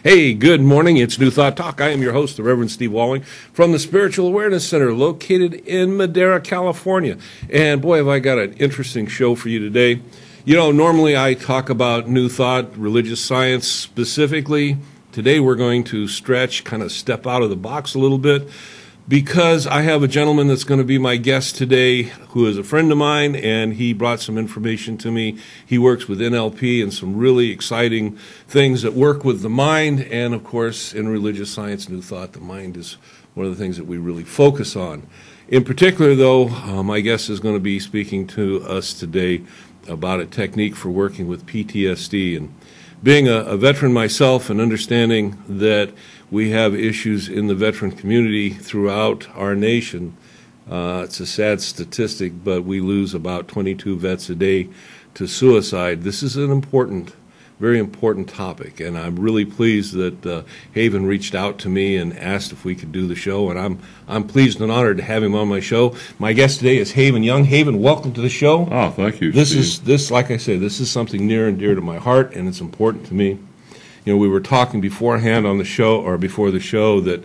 Hey, good morning. It's New Thought Talk. I am your host, the Reverend Steve Walling, from the Spiritual Awareness Center located in Madera, California. And boy, have I got an interesting show for you today. You know, normally I talk about New Thought, religious science specifically. Today we're going to stretch, kind of step out of the box a little bit, because I have a gentleman that's going to be my guest today who is a friend of mine, and he brought some information to me. He works with NLP and some really exciting things that work with the mind, and of course in religious science, New Thought, the mind is one of the things that we really focus on. In particular, though, my guest is going to be speaking to us today about a technique for working with PTSD. And being a veteran myself and understanding that we have issues in the veteran community throughout our nation, it's a sad statistic, but we lose about 22 vets a day to suicide. This is an important, very important topic, and I'm really pleased that Haven reached out to me and asked if we could do the show, and I'm pleased and honored to have him on my show. My guest today is Haven Young. Haven, welcome to the show. Oh, thank you, Steve. Like I say, this is something near and dear to my heart, and it's important to me. You know, we were talking beforehand on the show, or before the show, that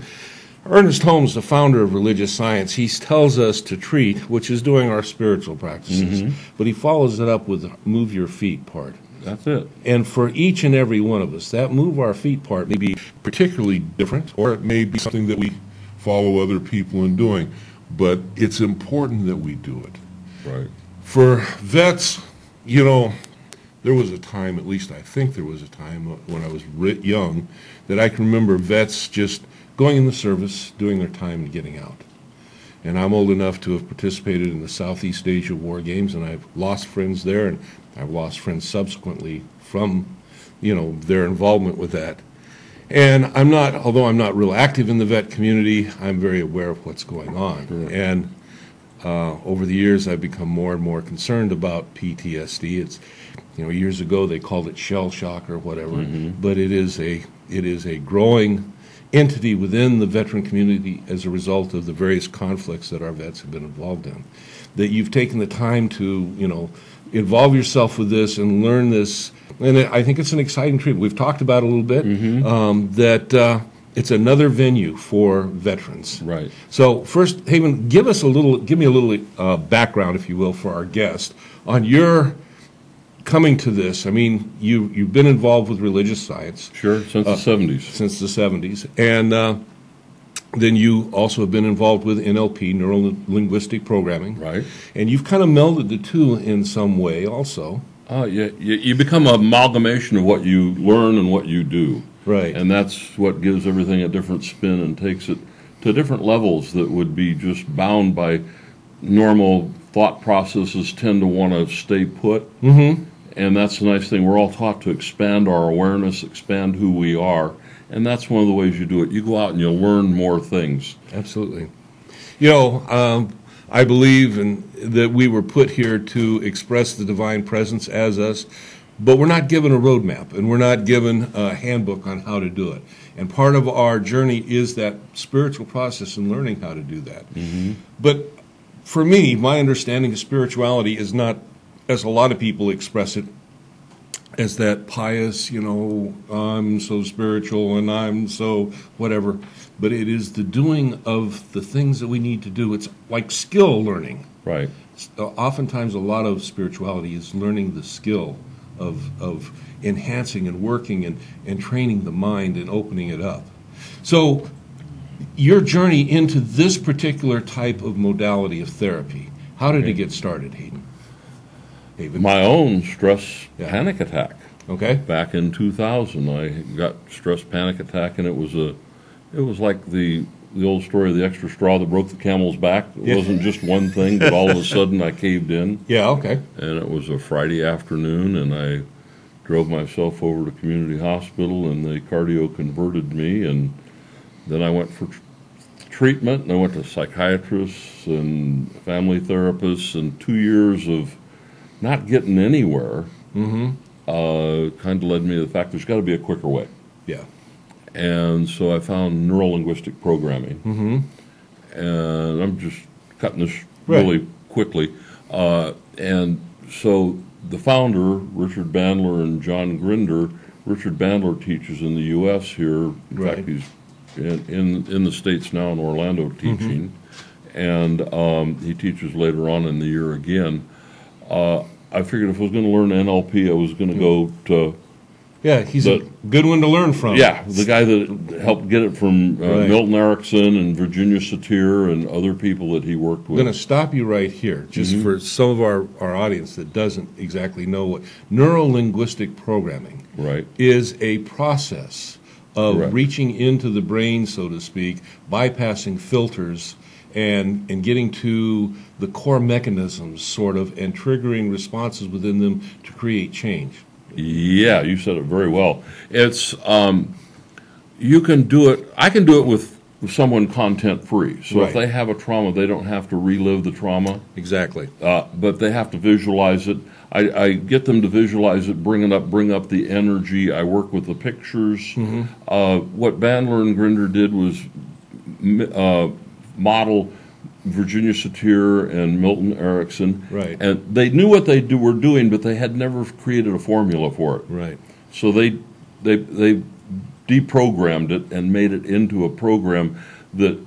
Ernest Holmes, the founder of religious science, he tells us to treat, which is doing our spiritual practices, but he follows it up with the move your feet part. That's it. And for each and every one of us, that move our feet part may be particularly different, or it may be something that we follow other people in doing, but it's important that we do it. Right. For vets, you know, there was a time, at least I think there was a time when I was young, that I can remember vets just going in the service, doing their time, and getting out. And I'm old enough to have participated in the Southeast Asia War Games, and I've lost friends there, and I've lost friends subsequently from, you know, their involvement with that. And although I'm not real active in the vet community, I'm very aware of what's going on. Sure. And over the years, I've become more and more concerned about PTSD. It's, you know, years ago they called it shell shock or whatever, but it is a growing entity within the veteran community as a result of the various conflicts that our vets have been involved in. That you've taken the time to, you know, involve yourself with this and learn this, and I think it's an exciting treatment. We've talked about it a little bit, that it's another venue for veterans. Right. So first, Haven, give me a little background, if you will, for our guest on your coming to this. I mean, you've been involved with religious science. Sure, since the 70s. Since the 70s. And then you also have been involved with NLP, Neuro-Linguistic Programming. Right. And you've kind of melded the two in some way also. Yeah, you become an amalgamation of what you learn and what you do. Right. And that's what gives everything a different spin and takes it to different levels that would be just bound by normal thought processes tend to want to stay put. And that's the nice thing. We're all taught to expand our awareness, expand who we are, and that's one of the ways you do it. You go out and you learn more things. Absolutely. You know, I believe that we were put here to express the divine presence as us, but we're not given a roadmap, and we're not given a handbook on how to do it. And part of our journey is that spiritual process and learning how to do that. But for me, my understanding of spirituality is not, as a lot of people express it, as that pious, you know, I'm so spiritual and I'm so whatever. But it is the doing of the things that we need to do. It's like skill learning. Right. Oftentimes a lot of spirituality is learning the skill of enhancing and working and training the mind and opening it up. So your journey into this particular type of modality of therapy, how did it get started, Haven? My own stress panic attack. Okay. Back in 2000, I got stress panic attack, and it was like the old story of the extra straw that broke the camel's back. It wasn't just one thing, but all of a sudden I caved in. Yeah, okay. And it was a Friday afternoon, and I drove myself over to Community Hospital, and they cardio converted me, and then I went for treatment, and I went to psychiatrists and family therapists, and 2 years of not getting anywhere kind of led me to the fact there's got to be a quicker way. Yeah. And so I found Neuro-Linguistic Programming. And I'm just cutting this really quickly. And so the founder, Richard Bandler and John Grinder, Richard Bandler teaches in the U.S. here. In Right. fact, he's in the States now in Orlando teaching, and he teaches later on in the year again. I figured if I was going to learn NLP, I was going to go to Yeah, he's a good one to learn from. the guy that helped get it from Right. Milton Erickson and Virginia Satir and other people that he worked I'm going to with. stop you right here, just for some of our audience that doesn't exactly know what neuro-linguistic programming Right. is. A process of Correct. reaching into the brain, so to speak, bypassing filters and getting to the core mechanisms, sort of, and triggering responses within them to create change. Yeah, you said it very well. It's you can do it. I can do it with someone content free. So Right. if they have a trauma, they don't have to relive the trauma, Exactly. but they have to visualize it. I get them to visualize it, bring up the energy. I work with the pictures. What Bandler and Grinder did was model Virginia Satir and Milton Erickson. Right. And they knew what they were doing, but they had never created a formula for it. Right. So they deprogrammed it and made it into a program that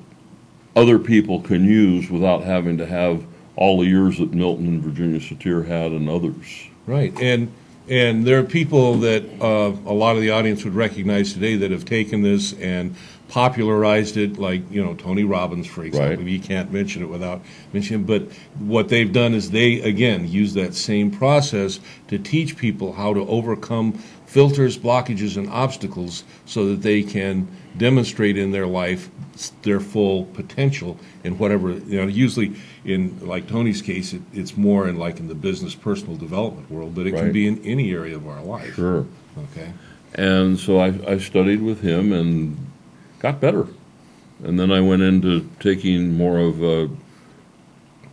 other people can use without having to have all the years that Milton and Virginia Satir had and others. Right, and there are people that a lot of the audience would recognize today that have taken this and popularized it, like Tony Robbins, for example. Right. You can't mention it without mentioning. But what they've done is they again use that same process to teach people how to overcome filters, blockages, and obstacles, so that they can demonstrate in their life their full potential in whatever, usually in, like Tony's case, it's more in the business personal development world, but it can Right. be in any area of our life. Sure. Okay. And so I studied with him and got better. And then I went into taking more of a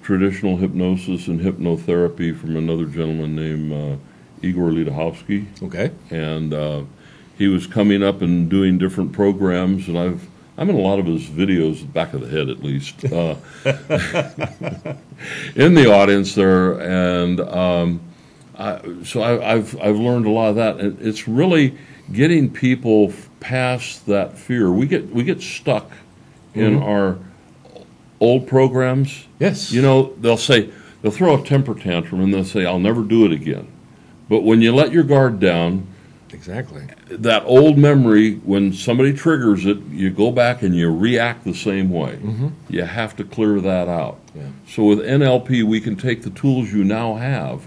traditional hypnosis and hypnotherapy from another gentleman named Igor Lidahowski. Okay. And he was coming up and doing different programs, and I'm in a lot of his videos, back of the head at least, in the audience there, and so I've learned a lot of that. And it's really getting people past that fear. We get stuck in our old programs. Yes. They'll throw a temper tantrum and they'll say, "I'll never do it again." But when you let your guard down, Exactly. that old memory, when somebody triggers it, you go back and you react the same way. You have to clear that out. Yeah. So with NLP, we can take the tools you now have,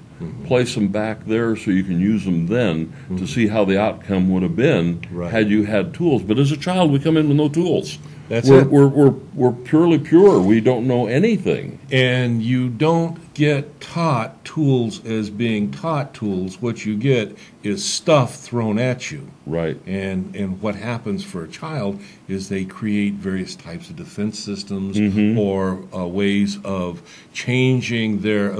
place them back there so you can use them then to see how the outcome would have been Right. had you had tools. But as a child, we come in with no tools. That's we're, it. We're purely pure. We don't know anything. And you don't get taught tools as being taught tools. What you get is stuff thrown at you. Right. And what happens for a child is they create various types of defense systems or ways of changing their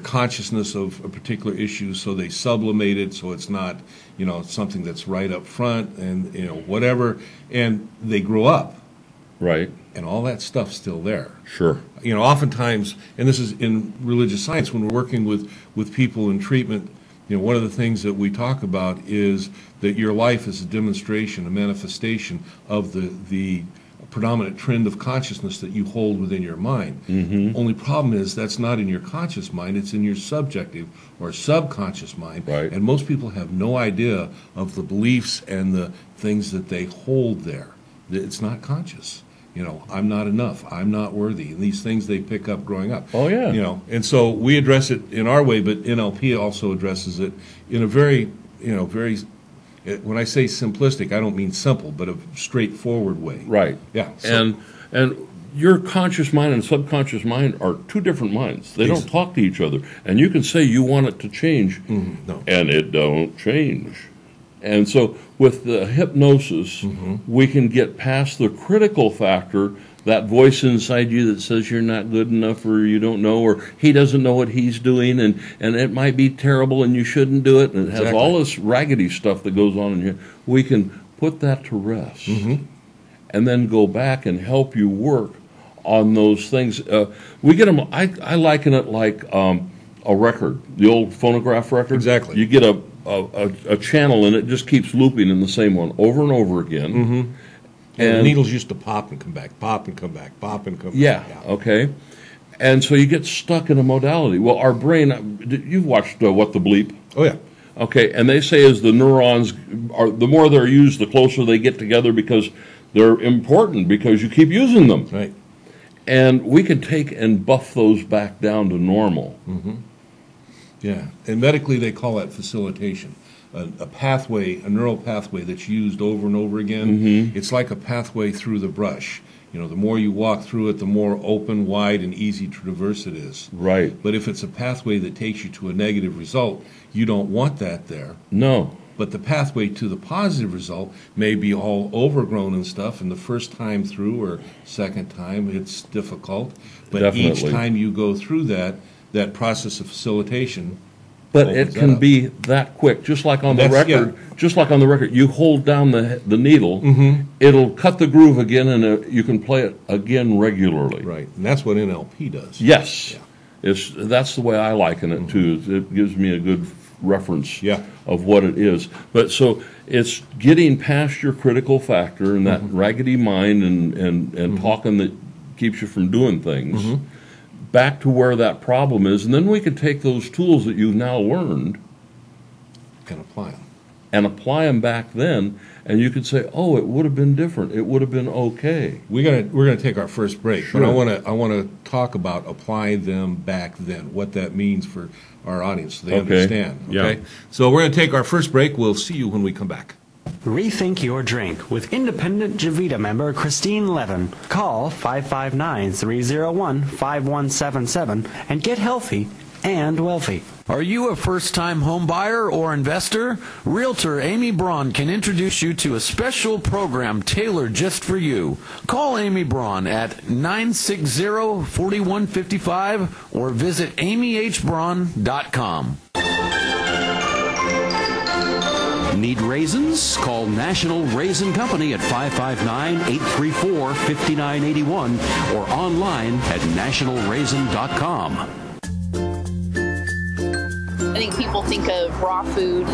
consciousness of a particular issue, so they sublimate it so it's not something that's right up front, and whatever, and they grow up Right. and all that stuff's still there. Sure. Oftentimes, and this is in religious science, when we're working with people in treatment, one of the things that we talk about is that your life is a demonstration, a manifestation of the predominant trend of consciousness that you hold within your mind. Only problem is that's not in your conscious mind, it's in your subjective or subconscious mind. Right. And most people have no idea of the beliefs and the things that they hold there. It's not conscious. I'm not enough, I'm not worthy, and these things they pick up growing up. Oh, yeah. And so we address it in our way, but NLP also addresses it in a very, when I say simplistic, I don't mean simple, but a straightforward way. Right. Yeah. So- And your conscious mind and subconscious mind are two different minds. They don't talk to each other. And you can say you want it to change, no. and it don't change. And so with the hypnosis, we can get past the critical factor, that voice inside you that says you're not good enough or you don't know or he doesn't know what he's doing and it might be terrible and you shouldn't do it. And it has Exactly. all this raggedy stuff that goes on in here. We can put that to rest and then go back and help you work on those things. We get them, I liken it like a record, the old phonograph record. Exactly. You get a a channel, and it just keeps looping in the same one over and over again. And the needles used to pop and come back, pop and come back, pop and come Yeah, back. okay. And so you get stuck in a modality. Well, our brain, you've watched What the Bleep? Oh, yeah. Okay, and they say as the neurons are, the more they're used, the closer they get together because they're important because you keep using them. Right. And we can take and buff those back down to normal. Yeah. And medically, they call that facilitation. A pathway, a neural pathway that's used over and over again. It's like a pathway through the brush. You know, the more you walk through it, the more open, wide, and easy to traverse it is. Right. But if it's a pathway that takes you to a negative result, you don't want that there. No. But the pathway to the positive result may be all overgrown and stuff, and the first time through or second time, it's difficult. But each Definitely. time you go through that process of facilitation, But opens it that can up. be that quick, just like on the That's- record. Just like on the record, you hold down the needle, it'll cut the groove again, and you can play it again regularly. right, and that's what NLP does. Yes, Yeah. that's the way I liken it too. It gives me a good reference Yeah. of what it is. But so it's getting past your critical factor and that raggedy mind and talking that keeps you from doing things. Back to where that problem is, and then we can take those tools that you've now learned And apply them. and apply them back then, and you could say, "Oh, it would have been different. It would have been okay." We're gonna take our first break, but I Sure. wanna talk about applying them back then, what that means for our audience, so they Okay. understand. Yeah. Okay, so we're gonna take our first break. We'll see you when we come back. Rethink your drink with independent Javita member Christine Levin. Call 559-301-5177 and get healthy and wealthy. Are you a first-time home buyer or investor? Realtor Amy Braun can introduce you to a special program tailored just for you. Call Amy Braun at 960-4155 or visit amyhbraun.com. Need raisins? Call National Raisin Company at 559-834-5981 or online at nationalraisin.com. I think people think of raw food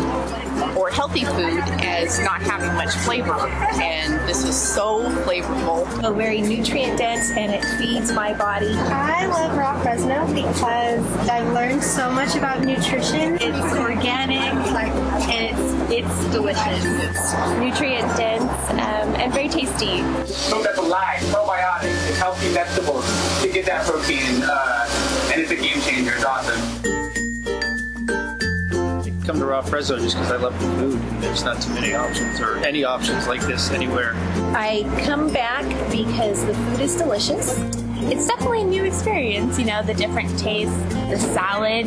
or healthy food as not having much flavor, and this is so flavorful. So very nutrient dense, and it feeds my body. I love raw Fresno because I've learned so much about nutrition. It's organic, and it's delicious. It's nutrient dense and very tasty. Food that's alive, probiotics, it's healthy vegetables to get that protein, and it's a game changer. It's awesome. Come to Raw Fresno just because I love the food, and there's not too many options or any options like this anywhere. I come back because the food is delicious. It's definitely a new experience, you know, the different tastes, the salad.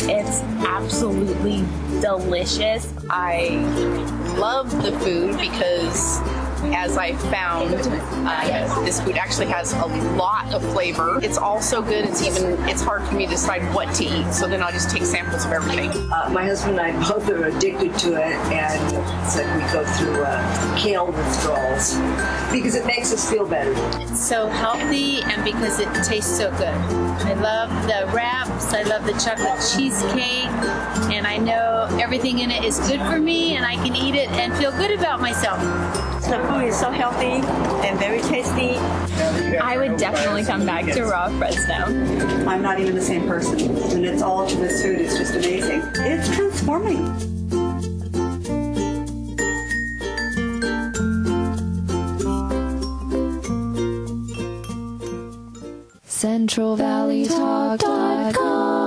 It's absolutely delicious. I love the food because, as I found, this food actually has a lot of flavor. It's all so good, it's hard for me to decide what to eat, so then I'll just take samples of everything. My husband and I both are addicted to it, and it's like we go through kale withdrawals because it makes us feel better. It's so healthy, and because it tastes so good. I love the wraps, I love the chocolate cheesecake, and I know everything in it is good for me, and I can eat it and feel good about myself. The food is so healthy and very tasty. I would definitely come back to Raw Fresno. I'm not even the same person, and it's all to this food. It's just amazing. It's transforming.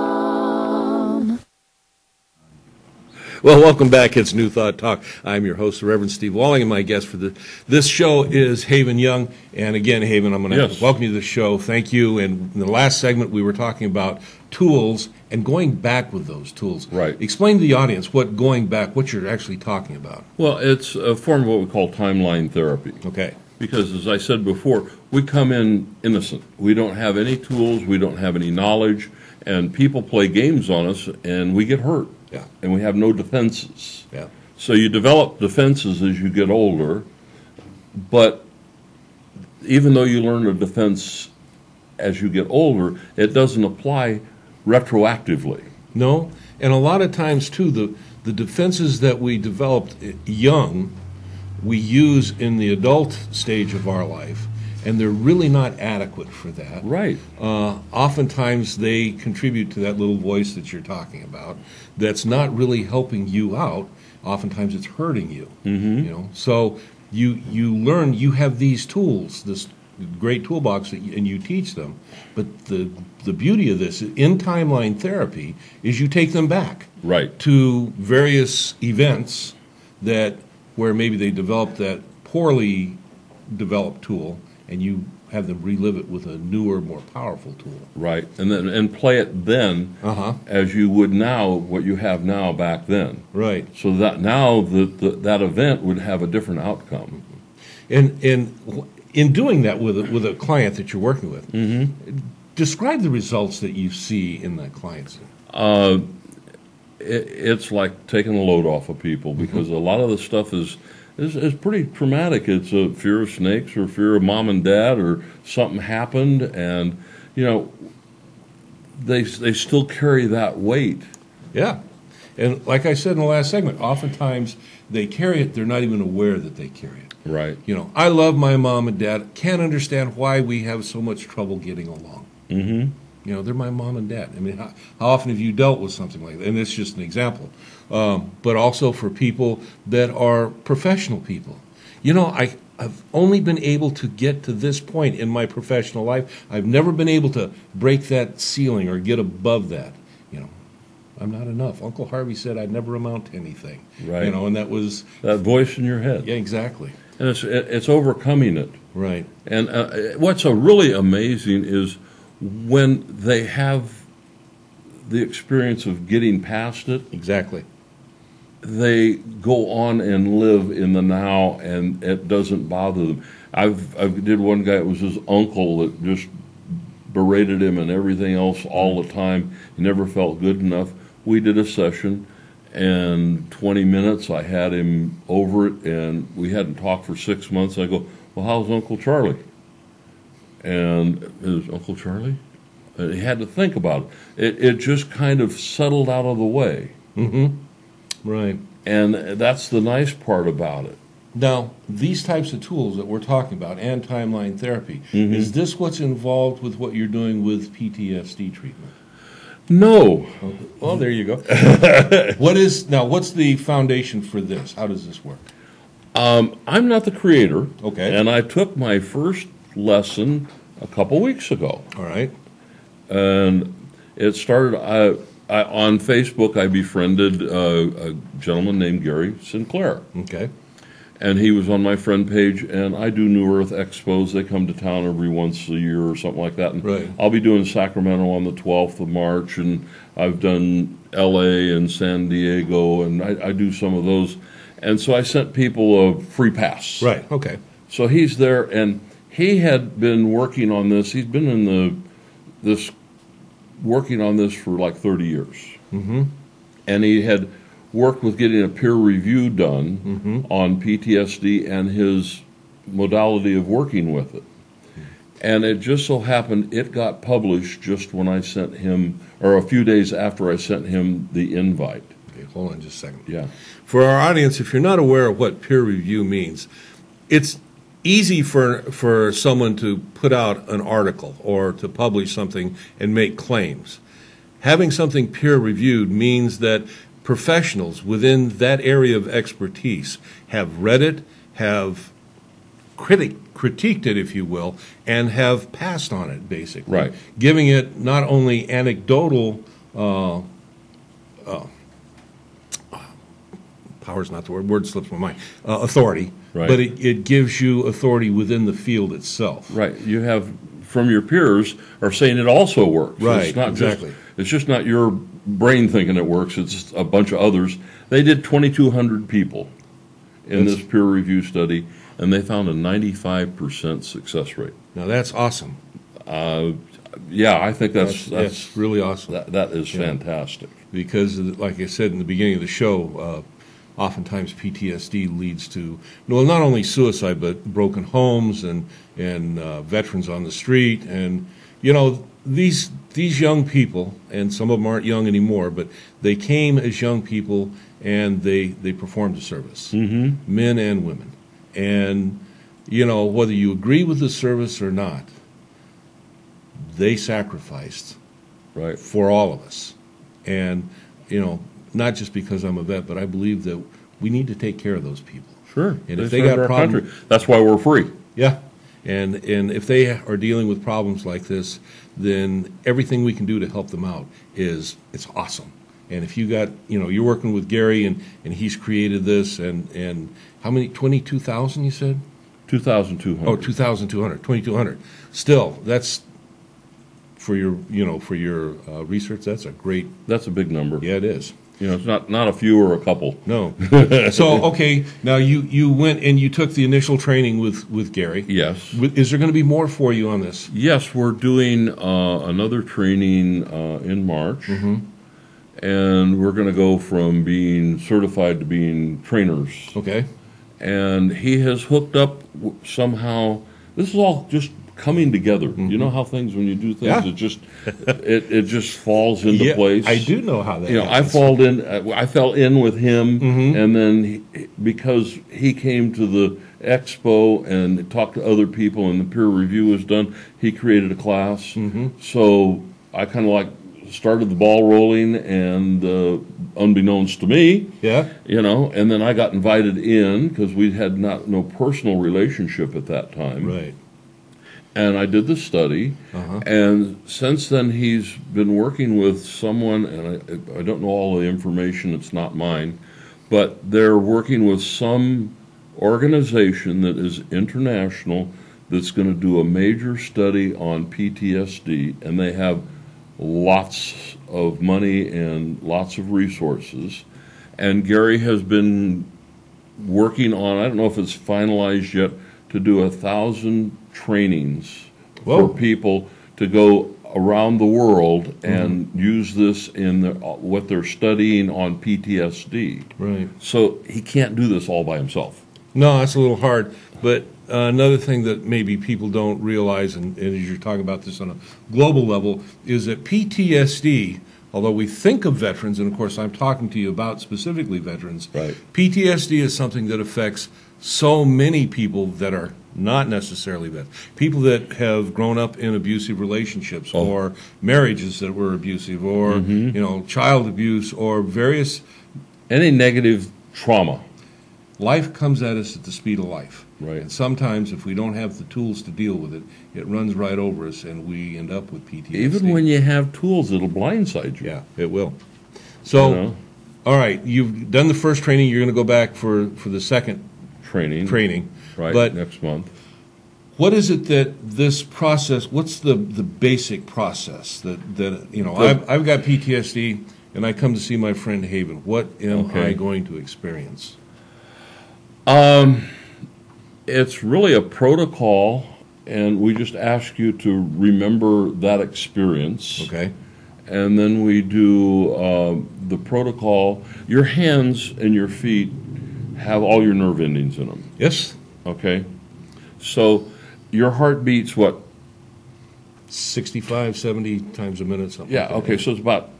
CentralValleyTalk.com. Well, welcome back. It's New Thought Talk. I'm your host, the Reverend Steve Walling, and my guest for this show is Haven Young. And again, Haven, I'm going to Yes. welcome you to the show. Thank you. And in the last segment, we were talking about tools and going back with those tools. Right. Explain to the audience what you're actually talking about. Well, it's a form of what we call timeline therapy. Okay. Because, as I said before, we come in innocent. We don't have any tools, we don't have any knowledge, and people play games on us, and we get hurt. Yeah. And we have no defenses. Yeah. So you develop defenses as you get older, but even though you learn a defense as you get older, it doesn't apply retroactively. No, And a lot of times, too, the defenses that we developed young, we use in the adult stage of our life, and they're really not adequate for that. Right. Oftentimes, they contribute to that little voice that you're talking about that's not really helping you out. Oftentimes, it's hurting you. Mm-hmm. You know, so you learn, you have these tools, this great toolbox, and you teach them. But the beauty of this in timeline therapy is you take them back to various events where maybe they developed that poorly developed tool, and you have them relive it with a newer, more powerful tool. Right, and play it then as you would now, what you have now back then. Right. So that now that event would have a different outcome. And in doing that with a client that you're working with, describe the results that you see in that client's. It's like taking the load off of people, because a lot of the stuff is pretty traumatic. It's a fear of snakes or fear of mom and dad, or something happened, and they still carry that weight. Yeah, and like I said in the last segment, oftentimes they carry it, they're not even aware that they carry it. Right. I love my mom and dad, can't understand why we have so much trouble getting along. Mm-hmm. They're my mom and dad. I mean, how often have you dealt with something like that? And it's just an example. But also for people that are professional people. I've only been able to get to this point in my professional life. I've never been able to break that ceiling or get above that. I'm not enough. Uncle Harvey said I'd never amount to anything. Right. And that was... that voice in your head. Yeah, exactly. And it's overcoming it. Right. And what's really amazing is when they have the experience of getting past it. Exactly. They go on and live in the now, and it doesn't bother them. I did one guy, it was his uncle that just berated him and everything else all the time. He never felt good enough. We did a session, and 20 minutes I had him over it, and we hadn't talked for 6 months. I go, well, how's Uncle Charlie? And his Uncle Charlie? And he had to think about it. It just kind of settled out of the way. Mm-hmm. Right. And that's the nice part about it. Now, these types of tools that we're talking about, and timeline therapy, is this what's involved with what you're doing with PTSD treatment? No. Well, there you go. What's the foundation for this? How does this work? I'm not the creator. Okay. And I took my first lesson a couple weeks ago. All right. And it started, on Facebook, I befriended a gentleman named Gary Sinclair. Okay. And he was on my friend page, and I do New Earth Expos. They come to town every once a year or something like that. And right. I'll be doing Sacramento on the 12th of March, and I've done L.A. and San Diego, and I do some of those. And so I sent people a free pass. Right, okay. So he's there, and he had been working on this. He's been in working on this for like 30 years. Mm-hmm. And he had worked with getting a peer review done on PTSD and his modality of working with it. And it just so happened it got published just when I sent him, or a few days after I sent him the invite. Okay, hold on just a second. Yeah. For our audience, if you're not aware of what peer review means, it's easy for someone to put out an article or to publish something and make claims. Having something peer reviewed means that professionals within that area of expertise have read it, have critiqued it, if you will, and have passed on it, basically. Right. Giving it not only anecdotal, power's not the word slips my mind, authority, right. But it gives you authority within the field itself. Right. You have, from your peers, are saying it also works. Right, it's not exactly. It's just not your brain thinking it works. It's a bunch of others. They did 2,200 people in this peer review study, and they found a 95% success rate. Now that's awesome. Yeah, I think that's really awesome. That is fantastic. Because, like I said in the beginning of the show, oftentimes PTSD leads to, well, not only suicide, but broken homes and veterans on the street. And, these young people, and some of them aren't young anymore, but they came as young people and they performed a service, men and women. And, you know, whether you agree with the service or not, they sacrificed for all of us. And, you know, not just because I'm a vet, but I believe that we need to take care of those people. Sure. And if they got problems, that's why we're free. Yeah. And if they are dealing with problems like this, then everything we can do to help them out it's awesome. And if you got, you know, you're working with Gary and he's created this and how many, 22,000 you said? 2,200. Oh, 2,200, 2,200. Still, that's for your research, that's a big number. Yeah, it is. You know, it's not a few or a couple. No. So, okay, now you went and you took the initial training with Gary. Yes. Is there going to be more for you on this? Yes, we're doing another training in March. And we're going to go from being certified to being trainers. Okay. And he has hooked up somehow. This is all just coming together. You know how things, when you do things, it just falls into place. I do know how that. You know, happens. I fell in with him, and then because he came to the expo and talked to other people, and the peer review was done, he created a class. So I kind of like started the ball rolling, and unbeknownst to me, you know, and then I got invited in because we had no personal relationship at that time. Right. And I did the study, and since then he's been working with someone, and I don't know all the information, it's not mine, but they're working with some organization that is international that's going to do a major study on PTSD, and they have lots of money and lots of resources. And Gary has been working on, I don't know if it's finalized yet, to do 1,000 trainings for people to go around the world and use this in what they're studying on PTSD. Right. So he can't do this all by himself. No, that's a little hard. But another thing that maybe people don't realize, and as you're talking about this on a global level, is that PTSD, although we think of veterans, and of course I'm talking to you about specifically veterans, PTSD is something that affects so many people that are not necessarily veterans. People that have grown up in abusive relationships or marriages that were abusive or, you know, child abuse or various... Any negative trauma. Life comes at us at the speed of life. Right. And sometimes if we don't have the tools to deal with it, it runs right over us and we end up with PTSD. Even when you have tools, it'll blindside you. Yeah, it will. So, you know? All right, you've done the first training. You're going to go back for the second training. Right, but next month. What is it that this process, what's the basic process that you know, I've got PTSD and I come to see my friend Haven. What am I going to experience? It's really a protocol, and we just ask you to remember that experience. Okay. And then we do the protocol. Your hands and your feet have all your nerve endings in them. Yes. Okay. So your heart beats what? 65, 70 times a minute, something. Yeah, like that. okay, so it's about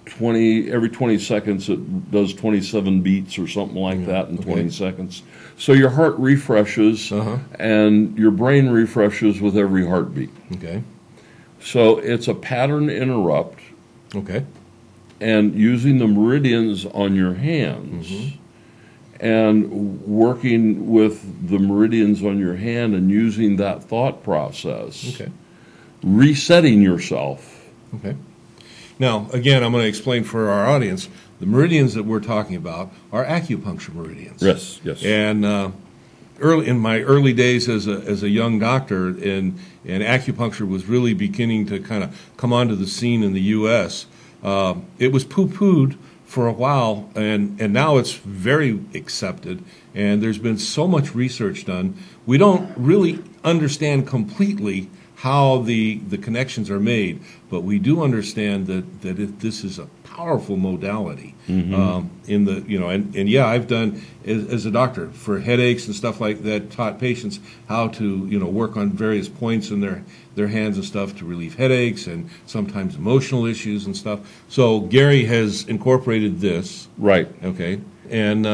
20, every 20 seconds it does 27 beats or something like that in 20 seconds. So your heart refreshes and your brain refreshes with every heartbeat. Okay. So it's a pattern interrupt. Okay. And using the meridians on your hands and working with the meridians on your hand and using that thought process. Okay. Resetting yourself. Okay. Now, again, I'm going to explain for our audience, the meridians that we're talking about are acupuncture meridians. Yes, yes. And in my early days as a young doctor, and acupuncture was really beginning to kind of come onto the scene in the U.S., it was poo-pooed for a while, and now it's very accepted, and there's been so much research done. We don't really understand completely how the connections are made, but we do understand that this is a powerful modality. In the, you know, and yeah, I've done as a doctor for headaches and stuff like that, taught patients how to, you know, work on various points in their hands and stuff to relieve headaches and sometimes emotional issues and stuff. So Gary has incorporated this. Right. Okay. And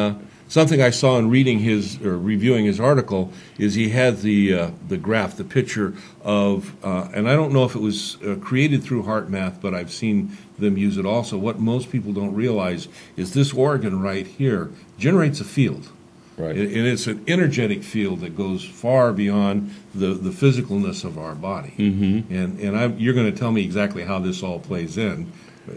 something I saw in reading his or reviewing his article is he had the graph, the picture of, and I don't know if it was created through HeartMath, but I've seen them use it also. What most people don't realize is this organ right here generates a field. Right. And it's an energetic field that goes far beyond the physicalness of our body. And you're going to tell me exactly how this all plays in,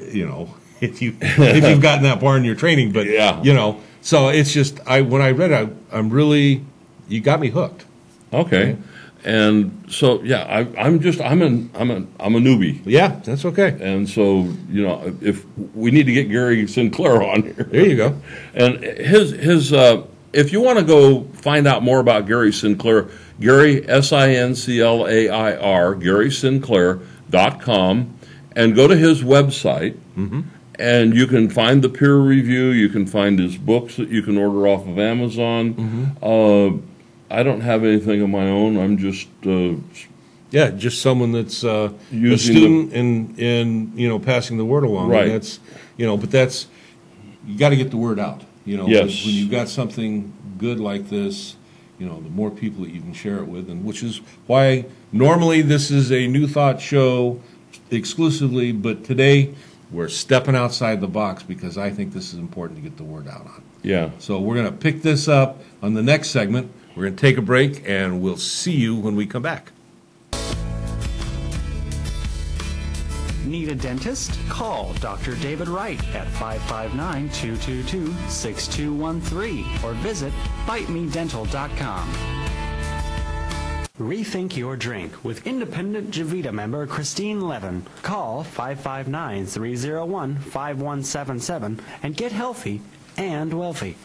you know, if you've gotten that far in your training. But yeah, you know, so it's just when I read it, I'm really, you got me hooked. Okay. And so yeah, I'm a newbie. Yeah, that's okay. And so, you know, if we need to get Gary Sinclair on here. There you go. And his if you want to go find out more about Gary Sinclair, Gary, SINCLAIR, GarySinclair.com, and go to his website, and you can find the peer review, you can find his books that you can order off of Amazon. I don't have anything of my own. I'm just just someone that's a using student and you know, passing the word along. Right. And that's, you know, but that's, you got to get the word out. You know, Yes. when you've got something good like this, you know, the more people that you can share it with, and which is why normally this is a New Thought show exclusively, but today we're stepping outside the box because I think this is important to get the word out on. Yeah. So we're going to pick this up on the next segment. We're going to take a break, and we'll see you when we come back. Need a dentist? Call Dr. David Wright at 559-222-6213 or visit bitemedental.com. Rethink your drink with independent Javita member Christine Levin. Call 559-301-5177 and get healthy and wealthy.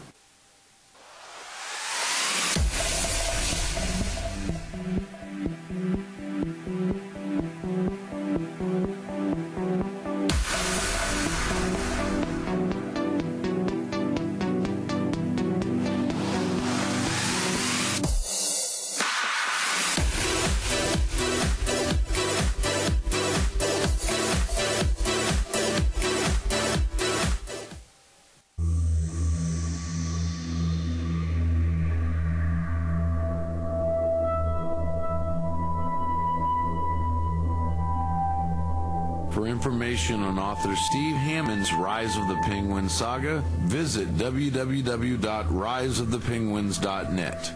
For information on author Steve Hammond's Rise of the Penguin saga, visit www.riseofthepenguins.net.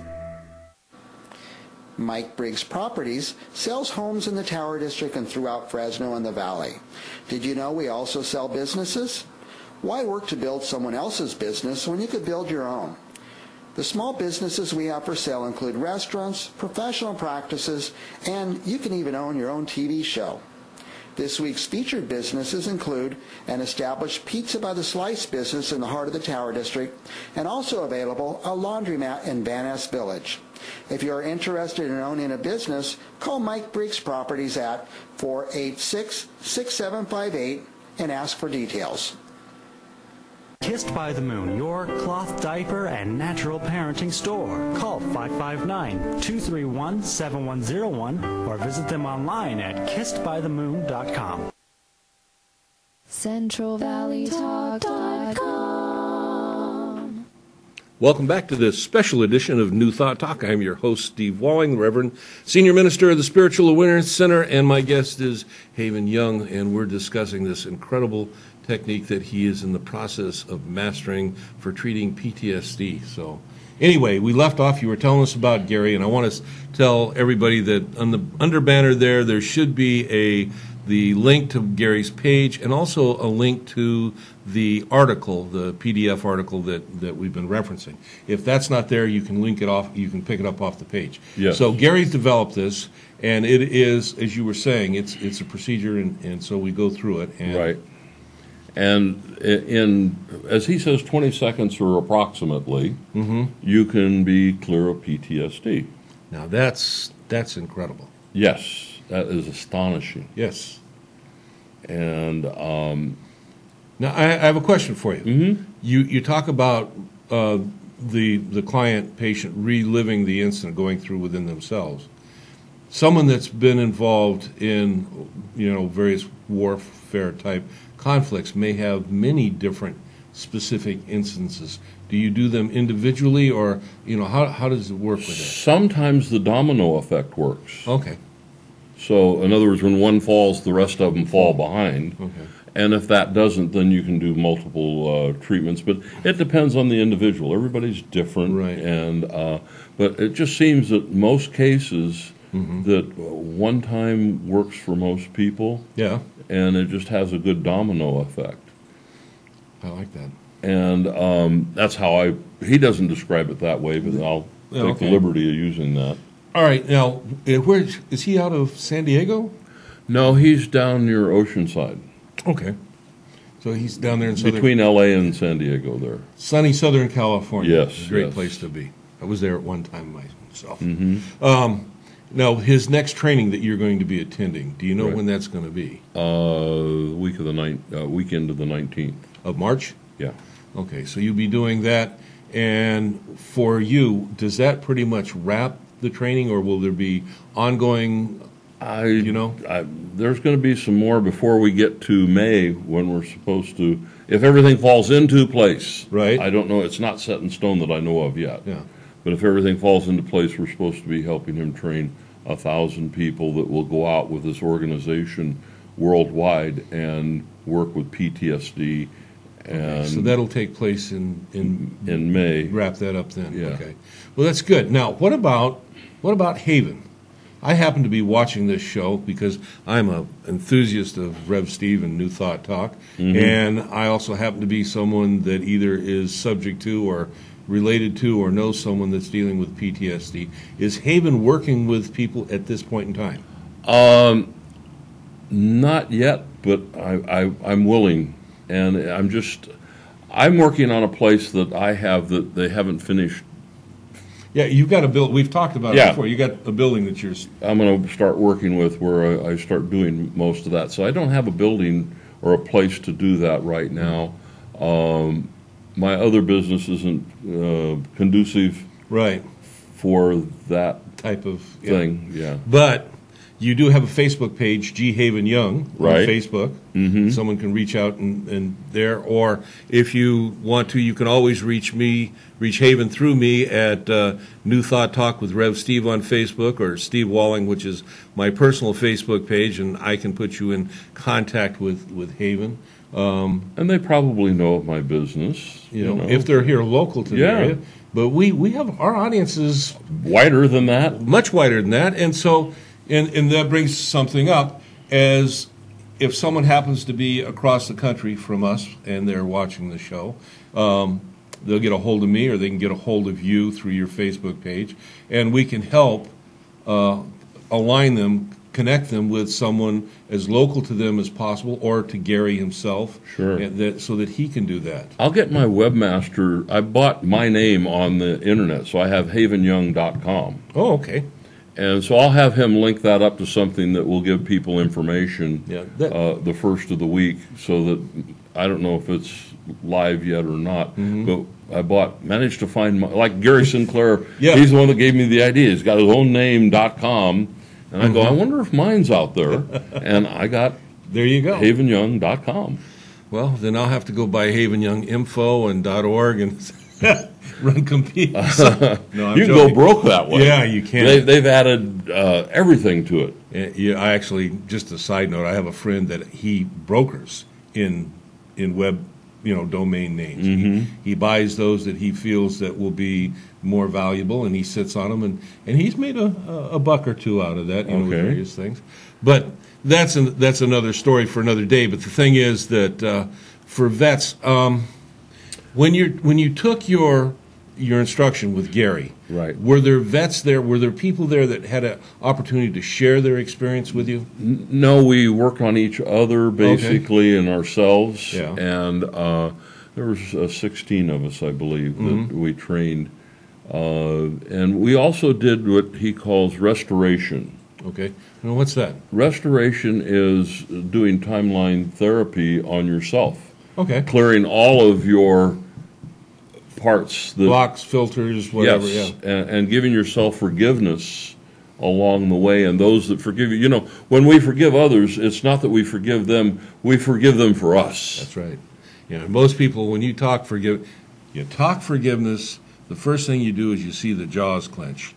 Mike Briggs Properties sells homes in the Tower District and throughout Fresno and the Valley. Did you know we also sell businesses? Why work to build someone else's business when you could build your own? The small businesses we have for sale include restaurants, professional practices, and you can even own your own TV show. This week's featured businesses include an established Pizza by the Slice business in the heart of the Tower District, and also available a laundromat in Van Ness Village. If you are interested in owning a business, call Mike Briggs Properties at 486-6758 and ask for details. Kissed by the Moon, your cloth diaper and natural parenting store. Call 559-231-7101 or visit them online at kissedbythemoon.com. CentralValleyTalk.com. Welcome back to this special edition of New Thought Talk. I'm your host, Steve Walling, the Reverend Senior Minister of the Spiritual Awareness Center, and my guest is Haven Young, and we're discussing this incredible technique that he is in the process of mastering for treating PTSD. So anyway, we left off, you were telling us about Gary, and I want to tell everybody that on the under banner there should be the link to Gary's page and also a link to the article, the PDF article that we've been referencing. If that's not there, you can link it off, you can pick it up off the page. Yes. So Gary's developed this, and it is, as you were saying, it's a procedure, and so we go through it. And right. And in, as he says, 20 seconds or approximately, you can be clear of PTSD. Now that's incredible. Yes, that is astonishing. Yes. And Now, I have a question for you. Mm-hmm. You talk about the client, patient reliving the incident, going through within themselves. Someone that's been involved in, various warfare type conflicts may have many different specific instances. Do you do them individually, or how does it work with that? Sometimes the domino effect works. Okay. So, in other words, when one falls, the rest of them fall behind. Okay. And if that doesn't, then you can do multiple treatments. But it depends on the individual. Everybody's different. Right. And but it just seems that most cases that one time works for most people. Yeah. And it just has a good domino effect. I like that. And that's how he doesn't describe it that way, but I'll take the liberty of using that. All right. Now, where is he out of San Diego? No, he's down near Oceanside. Okay. So he's down there in between L.A. and San Diego there. Sunny Southern California. Yes. A great place to be. I was there at one time myself. Mm-hmm. Now, his next training that you're going to be attending, do you know when that's going to be? Weekend of the 19th. Of March? Yeah. Okay, so you'll be doing that. And for you, does that pretty much wrap the training, or will there be ongoing, there's going to be some more before we get to May, when we're supposed to, if everything falls into place. Right. I don't know, it's not set in stone that I know of yet. Yeah. But if everything falls into place, we're supposed to be helping him train 1,000 people that will go out with this organization worldwide and work with PTSD. And so that'll take place in May. Wrap that up then. Yeah. Okay. Well, that's good. Now, what about Haven? I happen to be watching this show because I'm an enthusiast of Rev Steve and New Thought Talk, and I also happen to be someone that either is subject to or related to or knows someone that's dealing with PTSD. Is Haven working with people at this point in time? Not yet, but I'm willing, and I'm working on a place that I have that they haven't finished. Yeah, you've got a build. We've talked about it before. You got a building that you're. I'm going to start working with where I start doing most of that. So I don't have a building or a place to do that right now. My other business isn't conducive, right, for that type of thing. Yeah, but you do have a Facebook page, G. Haven Young, on Facebook. Mm-hmm. Someone can reach out and there, or if you want to, you can always reach Haven through me at New Thought Talk with Rev Steve on Facebook, or Steve Walling, which is my personal Facebook page, and I can put you in contact with Haven. And they probably know of my business, you know, if they're here local to the area. But we have our audience is wider than that, much wider than that, and so and that brings something up as if someone happens to be across the country from us and they're watching the show, they'll get a hold of me, or they can get a hold of you through your Facebook page, and we can help align them, connect them with someone as local to them as possible, or to Gary himself, so that he can do that. I'll get my webmaster. I bought my name on the internet, so I have havenyoung.com. Oh, okay. And so I'll have him link that up to something that will give people information the first of the week, so that I don't know if it's live yet or not, but I managed to find, like Gary Sinclair, he's the one that gave me the idea. He's got his own name.com. And I go, I wonder if mine's out there. And I got there you go, havenyoung.com. Well, then I'll have to go by havenyounginfo and .org and run compete. So, no, you can go broke that way. Yeah, you can. They've added everything to it. Yeah, I actually, just a side note, I have a friend that he brokers in web, domain names. He buys those that he feels that will be more valuable, and he sits on them, and he's made a buck or two out of that, with various things. But that's another story for another day. But the thing is that for vets, when you took your instruction with Gary, were there vets there? Were there people there that had an opportunity to share their experience with you? No, we worked on each other basically and ourselves. Yeah. And there was 16 of us, I believe, that we trained. And we also did what he calls restoration. Okay. Now, what's that? Restoration is doing timeline therapy on yourself. Okay. Clearing all of your parts. Blocks, filters, whatever, yes, and giving yourself forgiveness along the way, and those that forgive you. You know, when we forgive others, it's not that we forgive them for us. That's right. Yeah, most people, when you talk forgiveness, the first thing you do is you see the jaws clench.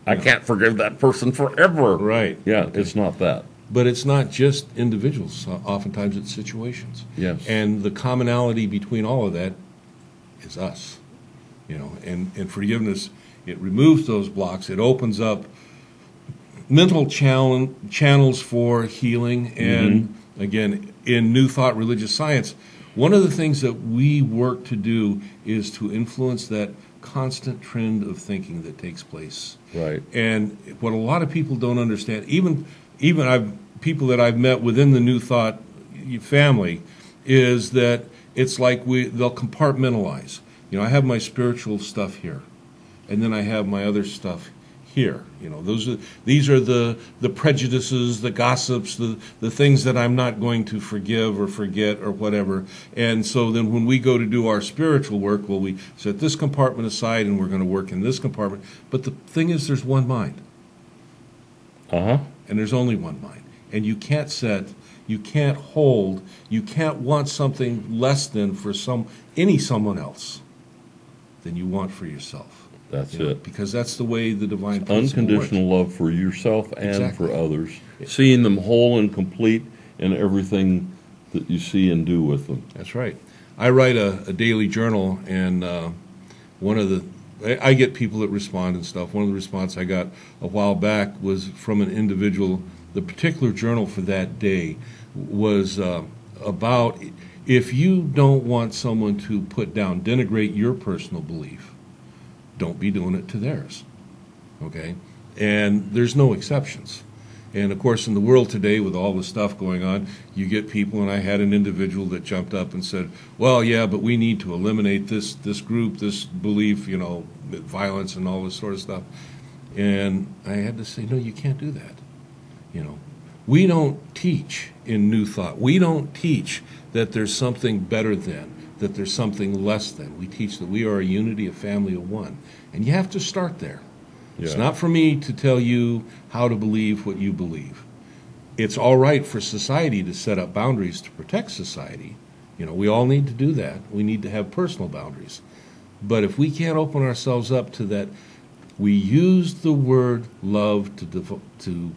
I can't forgive that person forever. Right. Yeah, it's not that. But it's not just individuals. Oftentimes it's situations. Yes. And the commonality between all of that is us. You know, and forgiveness, it removes those blocks. It opens up mental channels for healing. And again, in New Thought Religious Science, one of the things that we work to do is to influence that constant trend of thinking that takes place. Right. And what a lot of people don't understand, even people that I've met within the New Thought family, is that it's like they'll compartmentalize. You know, I have my spiritual stuff here, and then I have my other stuff here. You know, these are the prejudices, the gossips, the things that I'm not going to forgive or forget or whatever. And so then when we go to do our spiritual work, well, we set this compartment aside and we're going to work in this compartment. But the thing is, there's one mind. And there's only one mind. And you can't hold, you can't want something less than for someone else than you want for yourself. That's it. Because that's the way the divine principle unconditional works. love for yourself and Exactly. for others. Seeing them whole and complete in everything that you see and do with them. That's right. I write a daily journal, and I get people that respond and stuff. One of the responses I got a while back was from an individual. The particular journal for that day was about if you don't want someone to denigrate your personal belief, don't be doing it to theirs, okay? And there's no exceptions. And, of course, in the world today with all the stuff going on, you get people, and I had an individual that jumped up and said, well, yeah, but we need to eliminate this group, this belief, you know, violence and all this sort of stuff. And I had to say, no, you can't do that. You know, we don't teach in New Thought. We don't teach that there's something better than, that there's something less than. We teach that we are a unity, a family of one. And you have to start there. Yeah. It's not for me to tell you how to believe what you believe. It's all right for society to set up boundaries to protect society. You know, we all need to do that. We need to have personal boundaries. But if we can't open ourselves up to that, we use the word love to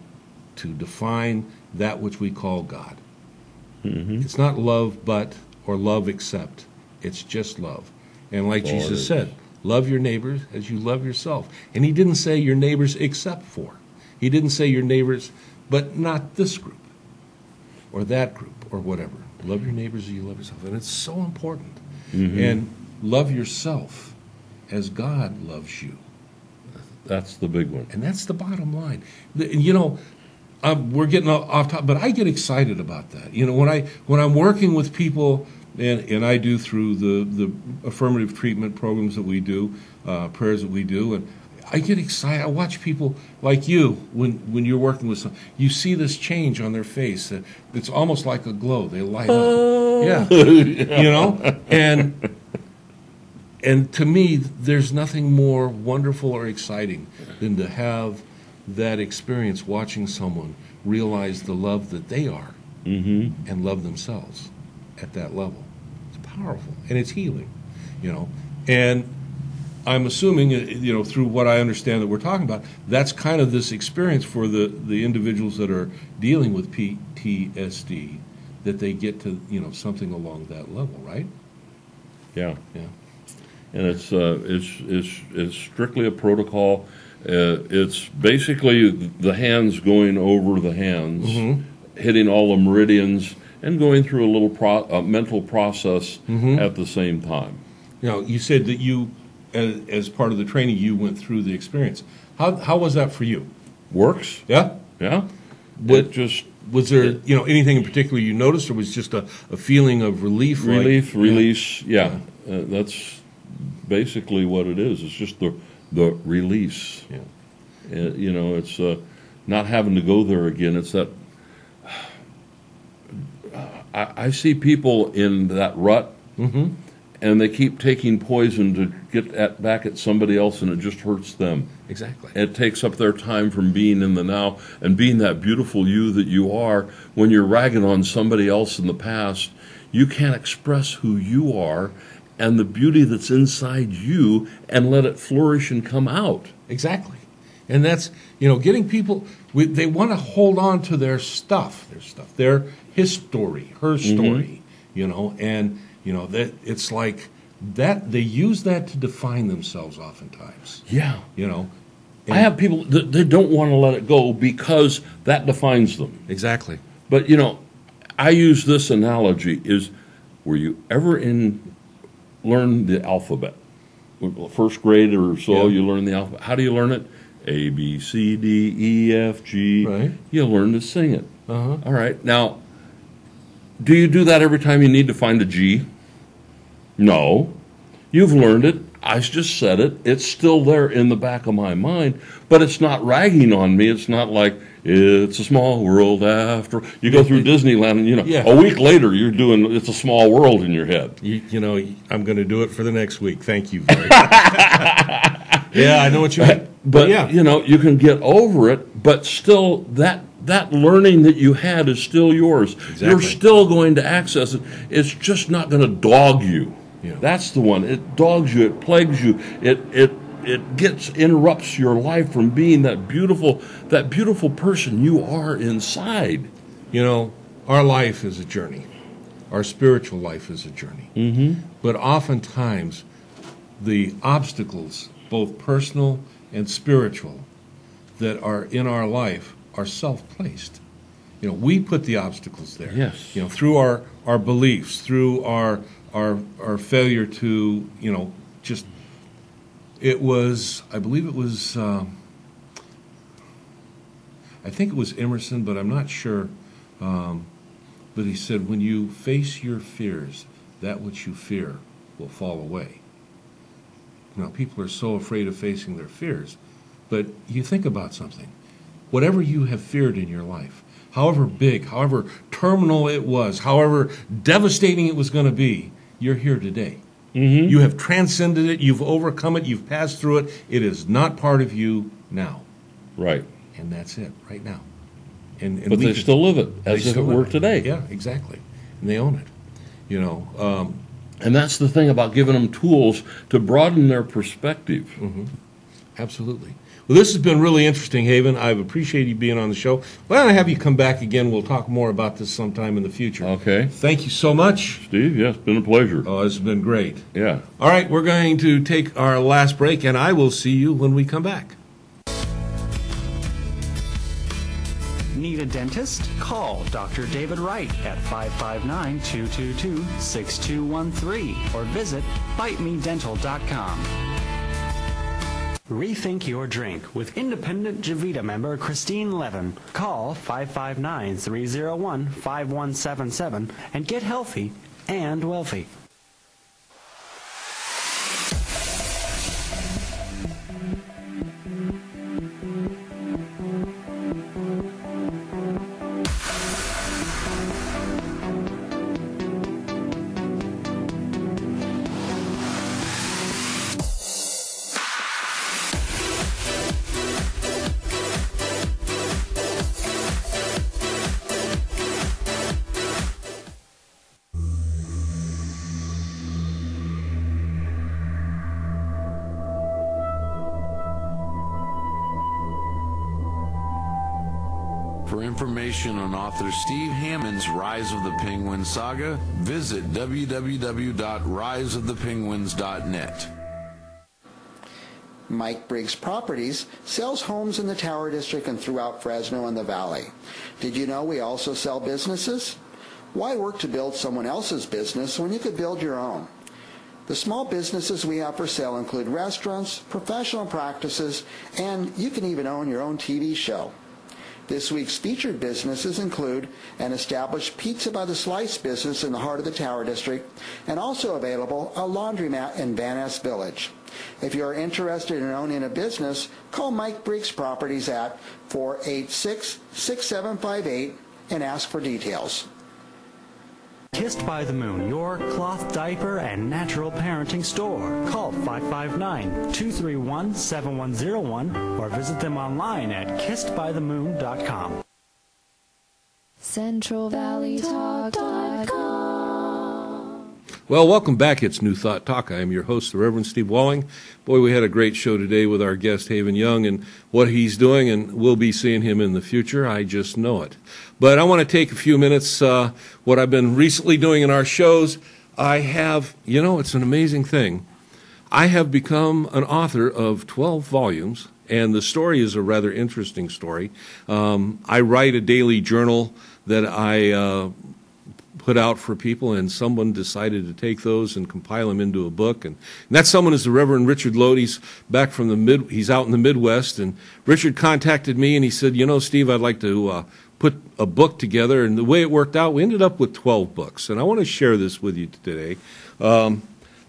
define that which we call God. It's not love but or love except. It's just love. And like Jesus said, love your neighbors as you love yourself. And he didn't say your neighbors except for. He didn't say your neighbors, but not this group or that group or whatever. Love your neighbors as you love yourself. And it's so important. And love yourself as God loves you. That's the big one. And that's the bottom line. You know, we're getting off topic, but I get excited about that. You know, when I'm working with people, and I do through the affirmative treatment programs that we do, prayers that we do, and I get excited. I watch people like you when you're working with someone. You see this change on their face. It's almost like a glow. They light up. Yeah. You know? And to me, there's nothing more wonderful or exciting than to have that experience watching someone realize the love that they are and love themselves at that level. It's powerful and it's healing, you know. And I'm assuming, you know, through what I understand that we're talking about, that's kind of this experience for the individuals that are dealing with PTSD, that they get to, you know, something along that level, right? Yeah. Yeah. And it's strictly a protocol. It's basically the hands going over the hands, hitting all the meridians, and going through a little mental process at the same time. You know, you said that you, as part of the training, you went through the experience. How was that for you? Works. Yeah? Yeah. Was there, you know, anything in particular you noticed, or was it just a feeling of relief? Release, yeah. That's basically what it is. It's just the release. Yeah. You know, it's not having to go there again. It's that I see people in that rut, and they keep taking poison to get back at somebody else, and it just hurts them. Exactly. It takes up their time from being in the now and being that beautiful you that you are. When you're ragging on somebody else in the past, you can't express who you are and the beauty that's inside you and let it flourish and come out. Exactly. And that's, you know, getting people, they want to hold on to their stuff, his story, her story, you know, and, you know, that it's like that, they use that to define themselves oftentimes. Yeah. You know. I have people that they don't want to let it go because that defines them. Exactly. But, you know, I use this analogy is, were you ever learn the alphabet? First grade or so, you learn the alphabet. How do you learn it? A, B, C, D, E, F, G. Right. You learn to sing it. All right. Now, do you do that every time you need to find a G? No. You've learned it. I just said it. It's still there in the back of my mind, but it's not ragging on me. It's not like, it's a small world after. You go through Disneyland and, you know, a week later you're doing It's a Small World in your head. You know, I'm going to do it for the next week. Thank you very much. Yeah, I know what you mean. But you know, you can get over it, but still that learning that you had is still yours. Exactly. You're still going to access it. It's just not going to dog you. Yeah. That's the one. It dogs you. It plagues you. It interrupts your life from being that beautiful person you are inside. You know, our life is a journey. Our spiritual life is a journey. But oftentimes, the obstacles, both personal and spiritual, that are in our life are self-placed. You know, we put the obstacles there. Yes. You know, through our beliefs, through our failure to, you know, just, it was, I believe it was, I think it was Emerson, but I'm not sure. But he said, when you face your fears, that which you fear will fall away. Now, people are so afraid of facing their fears. But you think about something. Whatever you have feared in your life, however big, however terminal it was, however devastating it was going to be, you're here today. You have transcended it. You've overcome it. You've passed through it. It is not part of you now. Right. And that's it, right now. But they still live it as if it were today. Yeah, exactly. And they own it. You know. And that's the thing about giving them tools to broaden their perspective. Absolutely. Well, this has been really interesting, Haven. I've appreciated you being on the show. Why don't I have you come back again? We'll talk more about this sometime in the future. Okay. Thank you so much. Steve, yes, it's been a pleasure. Oh, this has been great. Yeah. All right, we're going to take our last break, and I will see you when we come back. Need a dentist? Call Dr. David Wright at 559-222-6213 or visit bitemedental.com. Rethink your drink with independent Javita member Christine Levin. Call 559-301-5177 and get healthy and wealthy. For information on author Steve Hammond's Rise of the Penguin Saga, visit www.riseofthepenguins.net. Mike Briggs Properties sells homes in the Tower District and throughout Fresno and the Valley. Did you know we also sell businesses? Why work to build someone else's business when you could build your own? The small businesses we have for sale include restaurants, professional practices, and you can even own your own TV show. This week's featured businesses include an established Pizza by the Slice business in the heart of the Tower District, and also available a laundromat in Van Ness Village. If you are interested in owning a business, call Mike Briggs Properties at 486-6758 and ask for details. Kissed by the Moon, your cloth diaper and natural parenting store. Call 559-231-7101 or visit them online at kissedbythemoon.com. CentralValleyTalk.com. Well, welcome back. It's New Thought Talk. I am your host, the Reverend Steve Walling. Boy, we had a great show today with our guest, Haven Young, and what he's doing, and we'll be seeing him in the future. I just know it. But I want to take a few minutes, what I've been recently doing in our shows. I have, it's an amazing thing. I have become an author of 12 volumes, and the story is a rather interesting story. I write a daily journal that I put out for people, and someone decided to take those and compile them into a book. And that someone is the Reverend Richard Lote. He's back from he's out in the Midwest, and Richard contacted me, and he said, Steve, I'd like to put a book together. And the way it worked out, we ended up with 12 books, and I want to share this with you today.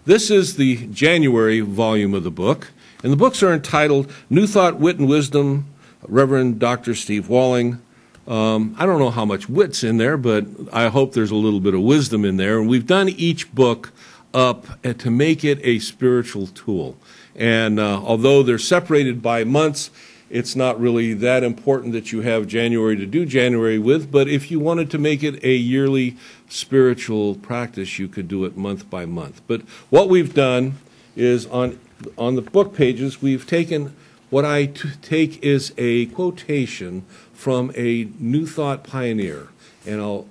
This is the January volume of the book, and the books are entitled New Thought, Wit, and Wisdom, Reverend Dr. Steve Walling. I don't know how much wit's in there, but I hope there's a little bit of wisdom in there. And we've done each book up to make it a spiritual tool. And although they're separated by months, it's not really that important that you have January to do January with. But if you wanted to make it a yearly spiritual practice, you could do it month by month. But what we've done is on the book pages, we've taken what I take is a quotation from a New Thought pioneer, and I'll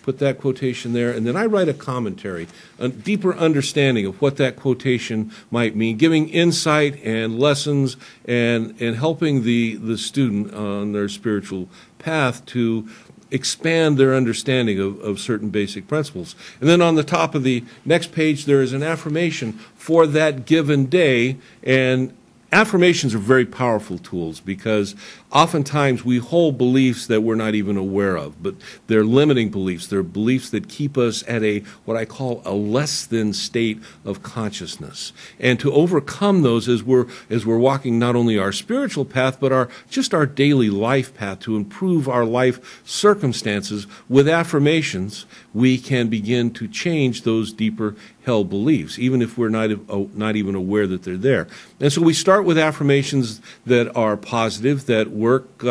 put that quotation there, and then I write a commentary, a deeper understanding of what that quotation might mean, giving insight and lessons and helping the student on their spiritual path to expand their understanding of certain basic principles. And then on the top of the next page, there is an affirmation for that given day, and affirmations are very powerful tools because oftentimes we hold beliefs that we're not even aware of, but they're limiting beliefs. They're beliefs that keep us at what I call a less than state of consciousness. And to overcome those as we're walking not only our spiritual path, but our daily life path to improve our life circumstances, with affirmations, we can begin to change those deeper held beliefs, even if we're not even aware that they're there. And so we start with affirmations that are positive, that work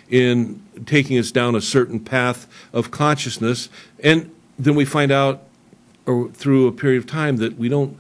in taking us down a certain path of consciousness, and then we find out, or through a period of time, that we don't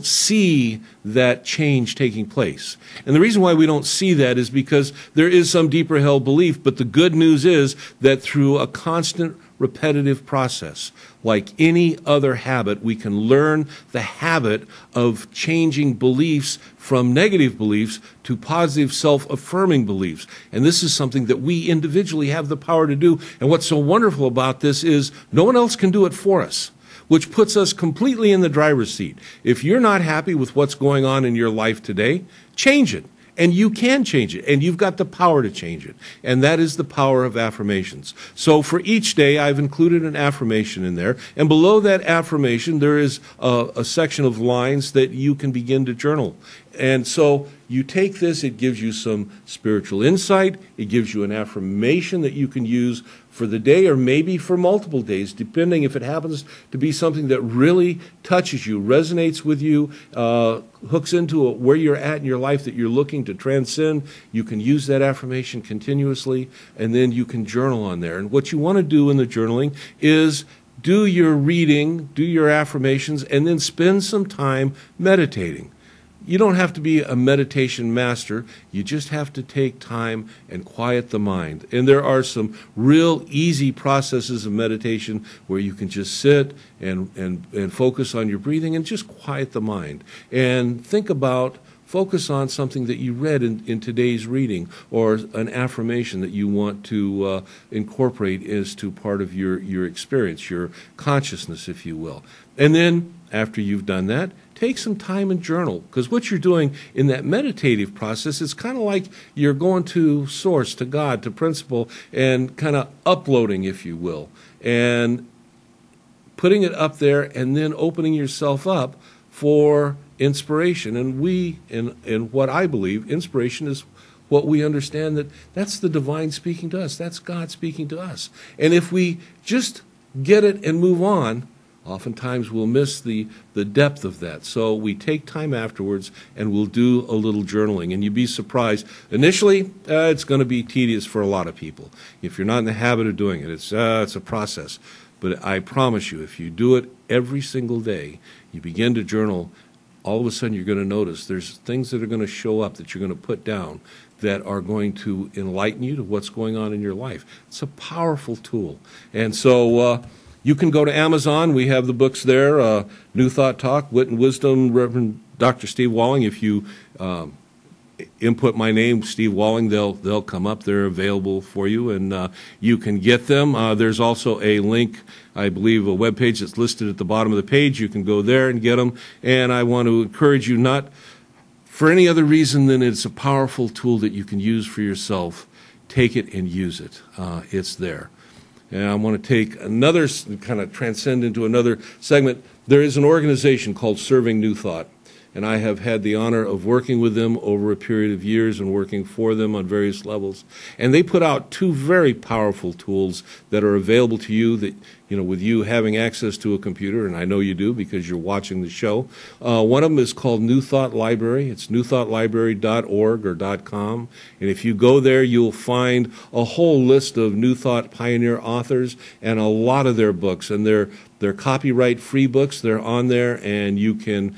see that change taking place. And the reason why we don't see that is because there is some deeper held belief, but the good news is that through a constant repetitive process, like any other habit, we can learn the habit of changing beliefs from negative beliefs to positive self-affirming beliefs. And this is something that we individually have the power to do. And what's so wonderful about this is no one else can do it for us, which puts us completely in the driver's seat. If you're not happy with what's going on in your life today, change it. And you can change it, and you've got the power to change it. And that is the power of affirmations. So for each day, I've included an affirmation in there. And below that affirmation, there is a section of lines that you can begin to journal. And so you take this, it gives you some spiritual insight, it gives you an affirmation that you can use for the day or maybe for multiple days, depending if it happens to be something that really touches you, resonates with you, hooks into where you're at in your life that you're looking to transcend. You can use that affirmation continuously, and then you can journal on there. And what you want to do in the journaling is do your reading, do your affirmations, and then spend some time meditating. You don't have to be a meditation master. You just have to take time and quiet the mind. And there are some real easy processes of meditation where you can just sit and focus on your breathing and just quiet the mind. And focus on something that you read in today's reading, or an affirmation that you want to incorporate as to part of your experience, your consciousness, if you will. And then after you've done that, take some time and journal, because what you're doing in that meditative process is kind of like you're going to source, to God, to principle, and kind of uploading, if you will, and putting it up there and then opening yourself up for inspiration. And in what I believe, inspiration is what we understand that's the divine speaking to us. That's God speaking to us. And if we just get it and move on, Oftentimes we'll miss the depth of that. So we take time afterwards and we'll do a little journaling. And you'd be surprised. Initially, it's going to be tedious for a lot of people. If you're not in the habit of doing it, it's a process. But I promise you, if you do it every single day, you begin to journal, all of a sudden you're going to notice there's things that are going to show up that you're going to put down that are going to enlighten you to what's going on in your life. It's a powerful tool. And so you can go to Amazon. We have the books there, New Thought Talk, Wit and Wisdom, Reverend Dr. Steve Walling. If you input my name, Steve Walling, they'll come up. They're available for you, and you can get them. There's also a link, I believe, a webpage that's listed at the bottom of the page. You can go there and get them. And I want to encourage you, not for any other reason than it's a powerful tool that you can use for yourself. Take it and use it. It's there. And I want to take another, kind of transcend into another segment. There is an organization called Serving New Thought, and I have had the honor of working with them over a period of years and working for them on various levels. And they put out two very powerful tools that are available to you that, with you having access to a computer, and I know you do because you're watching the show. One of them is called New Thought Library. It's newthoughtlibrary.org or .com. And if you go there, you'll find a whole list of New Thought pioneer authors and a lot of their books. And they're copyright-free books. They're on there, and you can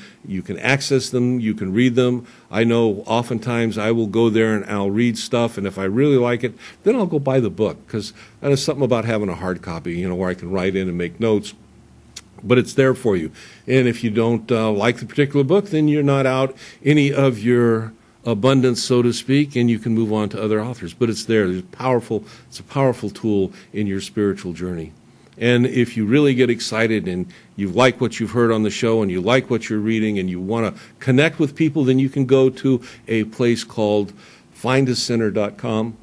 access them. You can read them. I know oftentimes I will go there and I'll read stuff, and if I really like it, then I'll go buy the book, because there's something about having a hard copy, where I can write in and make notes. But it's there for you. And if you don't like the particular book, then you're not out any of your abundance, so to speak, and you can move on to other authors. But it's there. It's a powerful tool in your spiritual journey. And if you really get excited and you like what you've heard on the show and you like what you're reading and you want to connect with people, then you can go to a place called findascenter.com.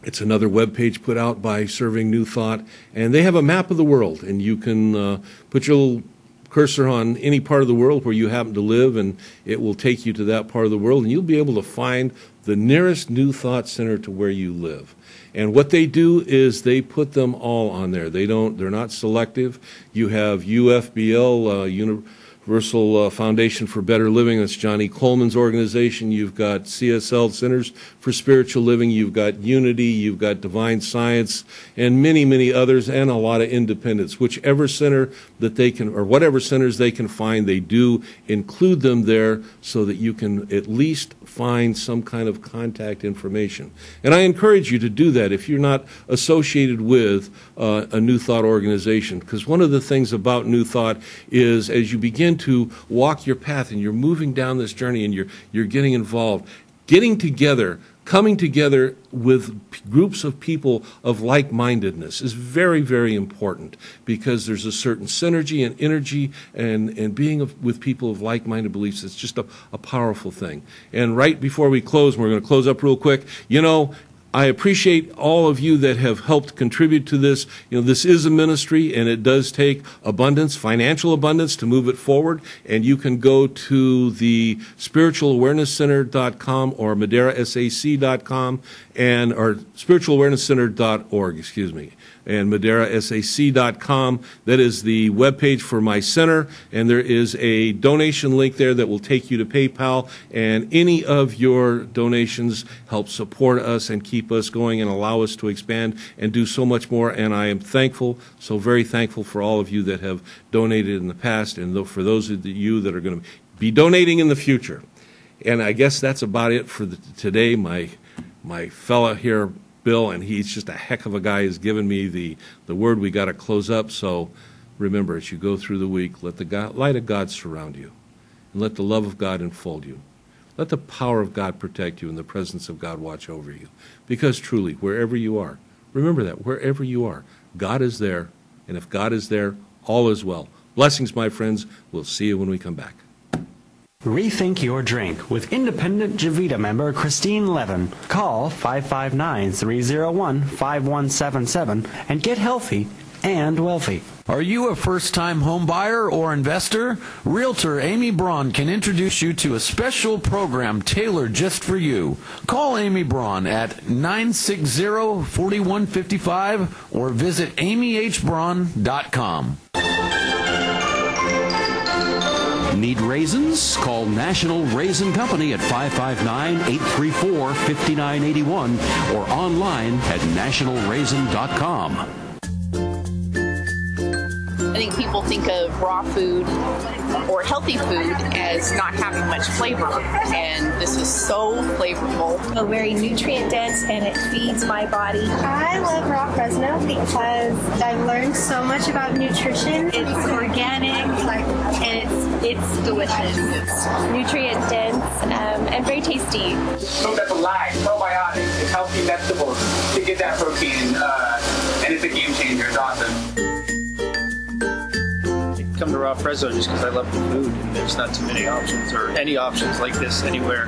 It's another webpage put out by Serving New Thought, and they have a map of the world, and you can put your little cursor on any part of the world where you happen to live, and it will take you to that part of the world, and you'll be able to find the nearest New Thought Center to where you live. And what they do is they put them all on there. They're not selective. You have UFBL, Universal Foundation for Better Living. That's Johnny Coleman's organization. You've got CSL, Centers for Spiritual Living. You've got Unity. You've got Divine Science, and many, many others, and a lot of independents. Whichever center that they can, or whatever centers they can find, they do include them there so that you can at least find some kind of contact information. And I encourage you to do that if you're not associated with a New Thought organization, because one of the things about New Thought is as you begin to walk your path and you're moving down this journey and you're getting involved, getting together, coming together with groups of people of like-mindedness is very, very important, because there's a certain synergy and energy, and being with people of like-minded beliefs is just a powerful thing. And right before we close, and we're going to close up real quick, I appreciate all of you that have helped contribute to this. This is a ministry, and it does take abundance, financial abundance, to move it forward. And you can go to the spiritualawarenesscenter.com or maderasac.com or spiritualawarenesscenter.org, and maderasac.com. That is the webpage for my center, and there is a donation link there that will take you to PayPal, and any of your donations help support us and keep us going and allow us to expand and do so much more. And I am thankful, so very thankful, for all of you that have donated in the past, and for those of you that are going to be donating in the future. And I guess that's about it for today. My fella here, Bill, and he's just a heck of a guy, has given me the word. We got to close up. So remember, as you go through the week, let the light of God surround you, and let the love of God enfold you. Let the power of God protect you, and the presence of God watch over you. Because truly, wherever you are, remember that, wherever you are, God is there, and if God is there, all is well. Blessings, my friends. We'll see you when we come back. Rethink your drink with independent Javita member Christine Levin. Call 559-301-5177 and get healthy and wealthy. Are you a first-time home buyer or investor? Realtor Amy Braun can introduce you to a special program tailored just for you. Call Amy Braun at 960-4155 or visit amyhbraun.com. Need raisins? Call National Raisin Company at 559-834-5981 or online at nationalraisin.com. I think people think of raw food or healthy food as not having much flavor, and this is so flavorful. So very nutrient dense, and it feeds my body. I love raw Fresno because I've learned so much about nutrition. It's organic, and it's delicious. It's nutrient dense and very tasty. Food that's alive, probiotics, it's healthy vegetables to get that protein, and it's a game changer. It's awesome. Come to Raw Fresno just because I love the food and there's not too many options or any options like this anywhere.